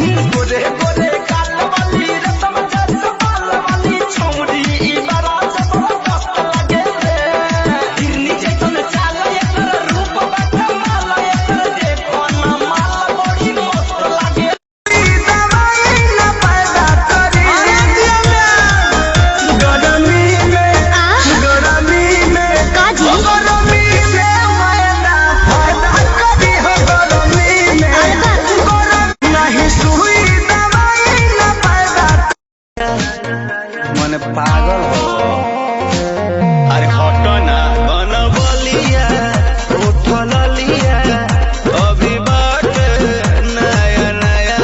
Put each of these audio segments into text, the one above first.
गोरे गोरे काल वाली रतम जस बाल वाली छोड़ी ई बरात जबरदस्त लगे रे हिरनी जैसन चाल एकर रूप बाटे माल एकर देखो ना माल बड़ी मस्त लगे दवाई ना पैदा करी गरमी में काजी गरमी में मैदा पैदा करी हो गरमी में नहीं सुई दवाई ना पैदा मन पागल हो अरे हटो ना बन बलिया उठल लिया अभी बात नया नया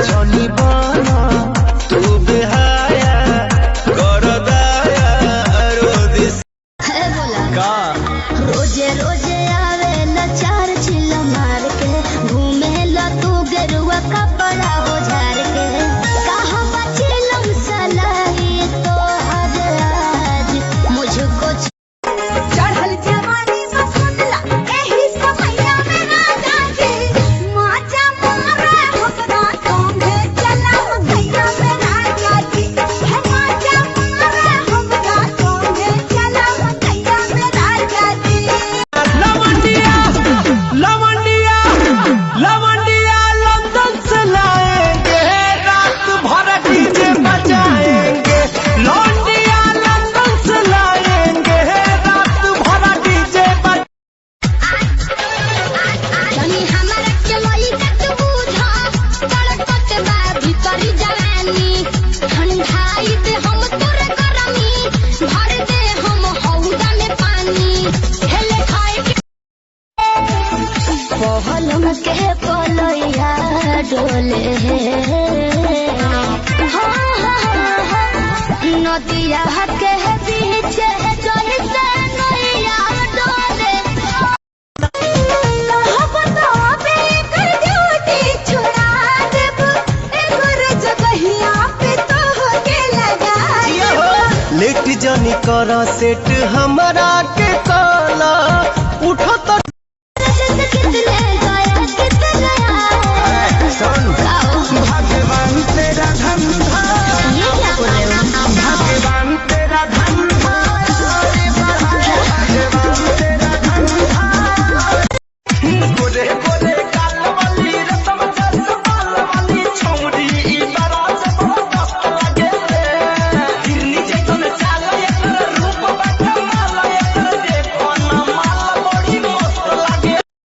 जनी बन तू बेहाया कर दाया रोदिस है बोला का रोजे रोजे आवे न चार चिल मार के घूमे ला तू गेरुआ कपड़ा हो झार के कहाँ बचिलम सलाई तो हर आज मुझको चढ़ल जवानी में सुनला एही समैया में राजा जी माचा मारे हमरा तोंगे चला मैया में राजा जी है माचा मारे हमरा तोंगे चला मैया में राजा जी लवंडिया लवंडिया लवंडिया लंदन से लाएंगे रात भर डीजे बजाएंगे लवंडिया लंदन से लाएंगे रात भर डीजे तनी हमरा के लइका तू बुझा तड़पत बा भीतरी जवानी ठंडाई दे हम तोरे गरमी भर दे हम हौदा में पानी हेले खाए के पहलम के पलैया डोले नदिया के बीच जल से नैया डोले लेट जनी कर सेट हमरा के काला उठो तो भगवान तेरा धंधा भगवान तेरा धंधा भगवान तेरा धंधा गोरे